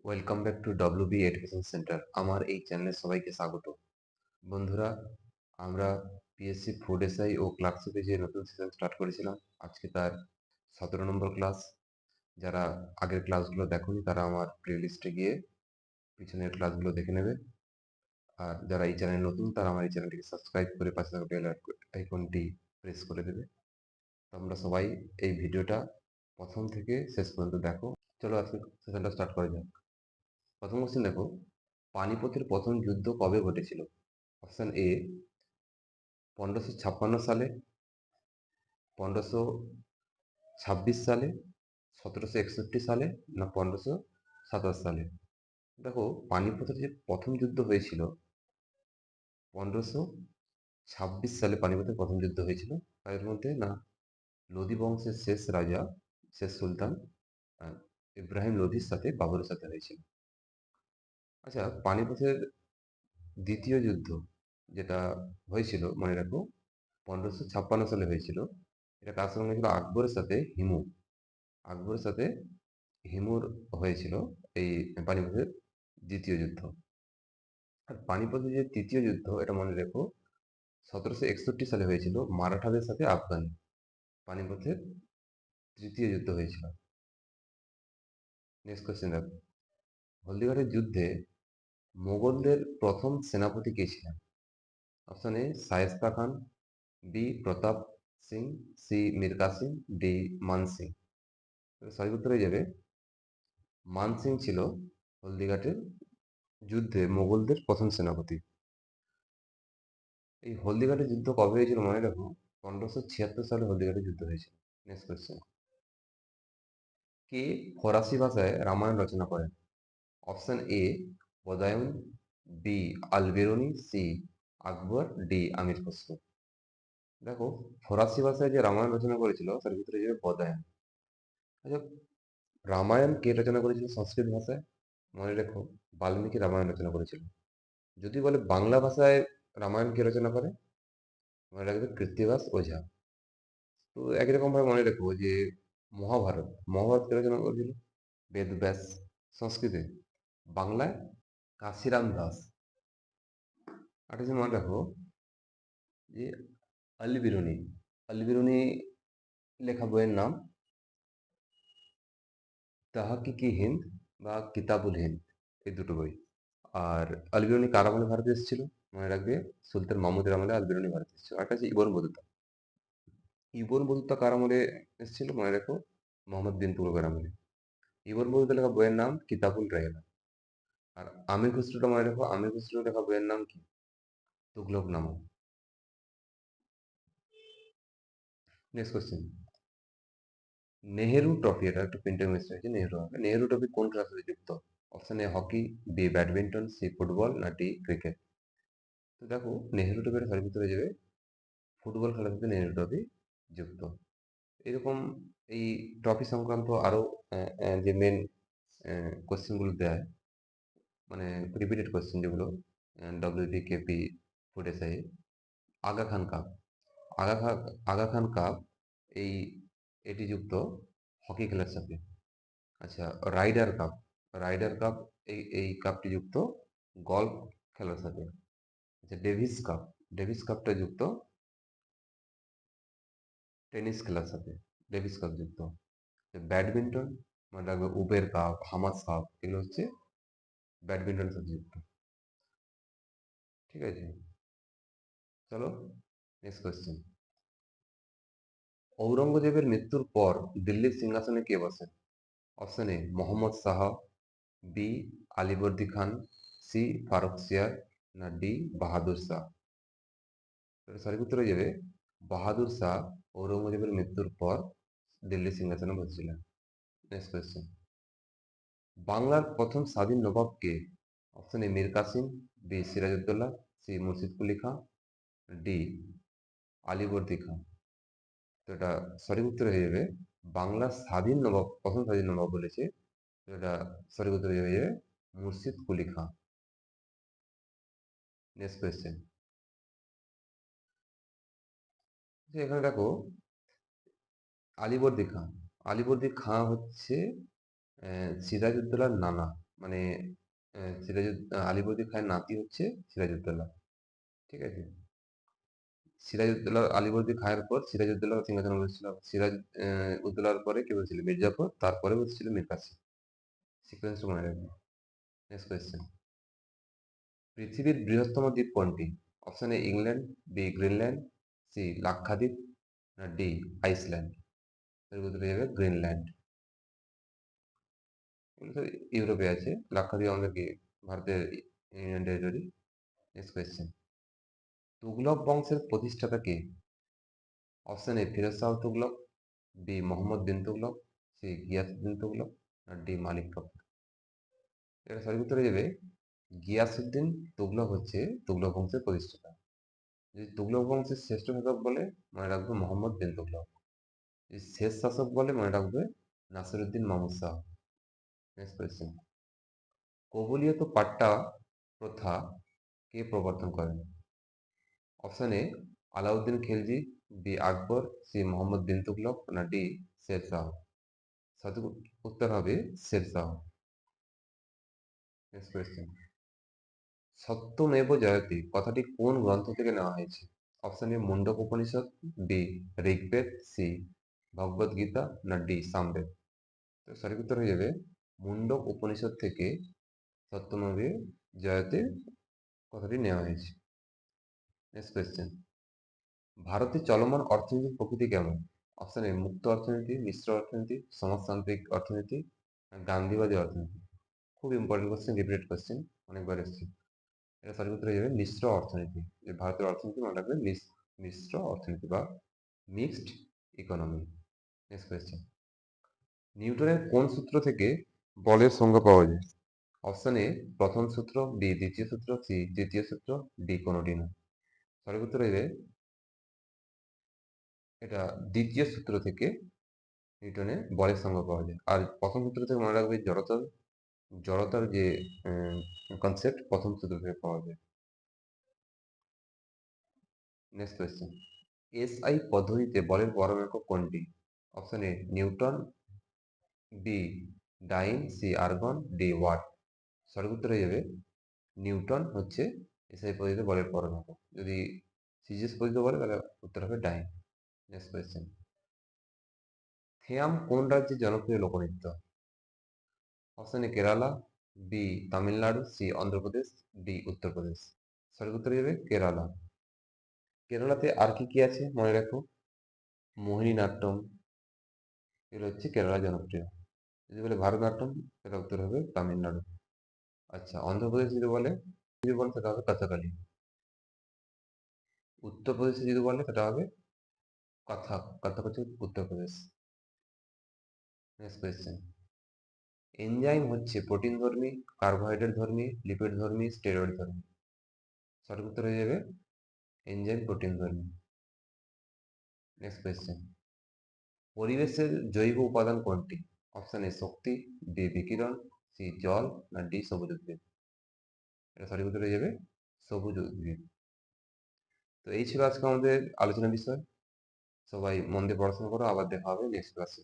Welcome back to WB education centre. আমার এই চ্যানেলে সবাইকে স্বাগত। বন্ধুরা, আমরা পিএসসি ফুড এসআই ও ক্লার্কশিপে যে নতুন সেশন স্টার্ট করেছিলাম, আজকে তার 17 নম্বর ক্লাস। যারা আগের ক্লাসগুলো দেখোনি তারা আমার প্লেলিস্টে গিয়ে পিছনের ক্লাসগুলো দেখে নেবে। আর যারা এই চ্যানেল নতুন তারা আমার এই চ্যানেলটিকে সাবস্ক্রাইব করে পাশে থাকা বেল আইকনটি প্রেস করে দেবে। তো আমরা সবাই এই ভিডিওটা প্রথম থেকে শেষ পর্যন্ত দেখো। চলো আজকে সেশনটা স্টার্ট করা যাক। প্রথম কোশ্চেন দেখো, পানিপথের প্রথম যুদ্ধ কবে ঘটেছিল? অপশন এ 1556 সালে, 1526 সালে, 1761 সালে, না 1527 সালে। দেখো, পানিপথের যে প্রথম যুদ্ধ হয়েছিল 1526 সালে পানিপথের প্রথম যুদ্ধ হয়েছিল। তাদের মধ্যে না লোধি বংশের শেষ রাজা, শেষ সুলতান ইব্রাহিম লোধির সাথে বাবরের সাথে হয়েছিল। আচ্ছা, পানিপথের দ্বিতীয় যুদ্ধ যেটা হয়েছিল মনে রাখো 1556 সালে হয়েছিল। এটা কার সঙ্গে হয়েছিল? আকবরের সাথে হিমু। আকবরের সাথে হিমুর হয়েছিল এই পানিপথের দ্বিতীয় যুদ্ধ। আর পানিপথের যে তৃতীয় যুদ্ধ এটা মনে রেখো 1761 সালে হয়েছিল মারাঠাদের সাথে আফগানি। পানিপথের তৃতীয় যুদ্ধ হয়েছিল। নেক্সট কোয়েশ্চেন দেখো, হলদিঘাটের যুদ্ধে মোগলদের প্রথম সেনাপতি কে ছিলেন? Option A Shaista Khan, B Pratap Singh, C Mir Qasim, D Man Singh. সঠিক উত্তর হয়ে যাবে মান সিং ছিল হলদিঘাটের যুদ্ধে মোগলদের প্রথম সেনাপতি। এই হলদিঘাটের যুদ্ধ কবে হয়েছিল মনে রাখো 1576 সালে হলদিঘাটের যুদ্ধ হয়েছিল। নেক্সট কোয়েশ্চেন, কে ফরাসি ভাষায় রামায়ণ রচনা করেন? Option A Badayuni, B Al Beruni, C Akbar, D Amir Khusro. দেখো, ফরাসি ভাষায় যে রামায়ণ রচনা করেছিল তার ভিতরে যে বদায়ন। আচ্ছা, রামায়ণ কে রচনা করেছিল সংস্কৃত ভাষায়? মনে রেখো বাল্মীকি রামায়ণ রচনা করেছিল। যদি বলে বাংলা ভাষায় রামায়ণ কে রচনা করে, মনে রাখবে কৃত্তিবাস ওঝা। তো একই রকম ভাবে মনে রেখো যে মহাভারত কে রচনা করেছিল বেদব্যাস সংস্কৃতে। বাংলায় কাশিরাম দাস। আর কিছু মনে রাখো যে আল বিরুনি লেখা বইয়ের নাম তাহাকিকি হিন্দ বা কিতাবুল হিন্দ, এই দুটো বই। আর আল বিরুনি কার আমলে ভারতে এসেছিল? মনে রাখবে সুলতান মাহমুদের আমলে আল বিরুনি ভারতে এসেছিল। আর কাছে ইবন বতুতা কার আমলে এসেছিল? মনে রাখো মোহাম্মদ বিন তুগলকের আমলে। ইবন বতুতা লেখা বইয়ের নাম কিতাবুল রায়না। আর আমির খুসরোটা মনে রাখো, আমির খুসরো লেখা বইয়ের নাম কি? তুগলক নামা। নেক্সট কোশ্চেন, নেহেরু ট্রফি, এটা একটু প্রিন্টিং মিস্টেক হয়েছে, নেহেরু ট্রফি কোন খেলার সাথে যুক্ত? Option A hockey, B badminton, C football, না ডি ক্রিকেট। তো দেখো, নেহেরু ট্রফিটা সঠিক উত্তর হয়ে যাবে ফুটবল খেলার সাথে নেহেরু ট্রফি যুক্ত। এরকম এই ট্রফি সংক্রান্ত আরো যে মেন কোশ্চেনগুলো দেয়, মানে রিপিটেড কোশ্চেন যেগুলো WP KP food SI. Aga Khan cup, Aga Khan Aga Khan cup এই এটি যুক্ত হকি খেলার সাথে। আচ্ছা, রাইডার কাপ, রাইডার কাপ এই এই কাপটি যুক্ত গলফ খেলার সাথে। আচ্ছা, ডেভিস কাপটা যুক্ত টেনিস খেলার সাথে। ডেভিস কাপ যুক্ত ব্যাডমিন্টন, মানে রাখবে উবের কাপ, হামাস কাপ, এগুলো হচ্ছে ব্যাডমিন্টন সাথে যুক্ত। ঠিক আছে, চলো নেক্সট কোয়েশ্চেন, ঔরঙ্গজেবের মৃত্যুর পর দিল্লির সিংহাসনে কে বসেন? Option A Mohammad Shah, B Alivardi Khan, C Farrukhsiyar, না ডি বাহাদুর শাহ। সঠিক উত্তর হয়ে যাবে বাহাদুর শাহ ঔরঙ্গজেবের মৃত্যুর পর দিল্লি সিংহাসনে বসেছিলেন। নেক্সট কোয়েশ্চেন, বাংলার প্রথম স্বাধীন নবাব কে? Option A Mir Kasim, B Sirajuddaula, C Murshid Quli Khan, D Alivardi Khan. তো এটা সঠিক উত্তর হয়ে যাবে বাংলার স্বাধীন নবাব, প্রথম স্বাধীন নবাব বলেছে, তো এটা সঠিক উত্তর হয়ে যাবে মুর্শিদ কুলি খাঁ। নেক্সট কোয়েশ্চেন, এখানে দেখো আলীবর্দী খাঁ, আলীবর্দী খাঁ হচ্ছে সিরাজউদ্দৌলার নানা। মানে আলীবর্দী খাঁয়ের নাতি হচ্ছে সিরাজউদ্দৌলা। ঠিক আছে, সিরাজউদ্দৌলা আলীবর্দী খাঁয়ের পর সিরাজউদ্দৌলা সিংহাসনে বসেছিল। উদ্দৌলার পরে কে বসেছিল? মির্জাফর, তারপরে বসেছিল মীর কাসিম। সিকোয়েন্সটা মনে রাখবে। নেক্সট কোয়েশ্চেন, পৃথিবীর বৃহত্তম দ্বীপ কোনটি? Option A England, B Greenland, C Lakshadweep, না ডি আইসল্যান্ড। এর উত্তরে যাবে গ্রিনল্যান্ড। এগুলো তো ইউরোপে আছে। লাক্ষাদ্বীপ আমাদের কি ভারতের union territory. Next question, Tughlaq বংশের প্রতিষ্ঠাতা কে? Option A Firoz Shah Tughlaq, B Muhammad bin Tughlaq, C Ghiyasuddin Tughlaq, না ডি মালিক কাফুর। এটা সঠিক উত্তরে যাবে গিয়াসউদ্দিন তুগলক হচ্ছে তুগলক বংশের প্রতিষ্ঠাতা। যদি তুগলক বংশের শ্রেষ্ঠ শাসক বলে মনে রাখবে মোহাম্মদ বিন তুগলক। যদি শেষ শাসক বলে মনে রাখবে নাসিরউদ্দিন মাহমুদ শাহ। নেক্সট কোয়েশ্চেন, কবুলিয়ত পাট্টা প্রথা কে প্রবর্তন করেন? Option A Alauddin Khilji, B Akbar, C Muhammad bin Tughlaq, না ডি শের শাহ। সঠিক উত্তর হবে শের শাহ। নেক্সট কোয়েশ্চেন, সত্যমেব জয়তে কথাটি কোন গ্রন্থ থেকে নেওয়া হয়েছে? Option A Mundaka Upanishad, B Rigveda, C Bhagavad Gita, না ডি সামবেদ। তো সঠিক উত্তর হয়ে যাবে মুন্ডক উপনিষদ থেকে সত্যমেব জয়তে কথাটি নেওয়া হয়েছে। নেক্সট কোয়েশ্চেন, ভারতের চলমান অর্থনীতির প্রকৃতি কেমন? অপশন এ মুক্ত অর্থনীতি, মিশ্র অর্থনীতি, সমাজতান্ত্রিক অর্থনীতি, গান্ধীবাদী অর্থনীতি। খুব ইম্পর্টেন্ট কোশ্চেন, রিপিটেড কোশ্চেন, অনেকবার এসেছে। এটা সঠিক উত্তর হয়ে যাবে মিশ্র অর্থনীতি। যে ভারতের অর্থনীতি মনে রাখবে মিশ্র অর্থনীতি বা মিক্সড ইকোনমি। নেক্সট কোয়েশ্চেন, নিউটনের কোন সূত্র থেকে বলের সংজ্ঞা পাওয়া যায়? অপশন এ প্রথম সূত্র, বি দ্বিতীয় সূত্র, সি তৃতীয় সূত্র, ডি কোনটি না। সঠিক উত্তর হয়ে যাবে এটা দ্বিতীয় সূত্র থেকে নিউটনের বলের সংজ্ঞা পাওয়া যায়। আর প্রথম সূত্র থেকে মনে রাখবে জড়তার যে কনসেপ্ট প্রথম সূত্র থেকে পাওয়া যায়। নেক্সট কোয়েশ্চেন, এসআই পদ্ধতিতে বলের পরম একক কোনটি? Option A newton, B dyne, C argon, D watt. সঠিক উত্তর হয়ে যাবে নিউটন হচ্ছে এসআই পদ্ধতিতে বলের পরম একক। যদি সিজিএস পদ্ধতিতে বলে তাহলে উত্তর হবে ডাইন। নেক্সট কোয়েশ্চেন, থেয়াম কোন রাজ্যের জনপ্রিয় লোকনৃত্য? Option A Kerala, B Tamil Nadu, C Andhra Pradesh, D Uttar Pradesh. সঠিক উত্তর হয়ে যাবে কেরালা। কেরালাতে আর কি কি আছে মনে রাখো? মোহিনীনাট্যম, এগুলো হচ্ছে কেরালা জনপ্রিয়। যদি বলে ভারতনাট্যম সেটা উত্তর হবে তামিলনাড়ু। আচ্ছা, অন্ধ্রপ্রদেশ যদি বলে সেটা হবে কথাকালি। উত্তরপ্রদেশে যদি বলে সেটা হবে কথক। কথক হচ্ছে উত্তরপ্রদেশ। নেক্সট কোয়েশ্চেন, এনজাইম হচ্ছে প্রোটিন ধর্মী, কার্বোহাইড্রেট ধর্মী, লিপিড ধর্মী, স্টেরয়েড ধর্মী। সঠিক উত্তর হয়ে যাবে এনজাইম প্রোটিন ধর্মী। নেক্সট কোয়েশ্চেন, পরিবেশের জৈব উপাদান কোনটি? অপশন এ শক্তি, বি বিকিরণ, সি জল, না ডি সবুজ উদ্ভিদ। এটা সঠিক উত্তর হয়ে যাবে সবুজ উদ্ভিদ। তো এই ছিল আজকে আমাদের আলোচনা বিষয়। সবাই মন দিয়ে পড়াশোনা করো, আবার দেখা হবে নেক্সট ক্লাসে।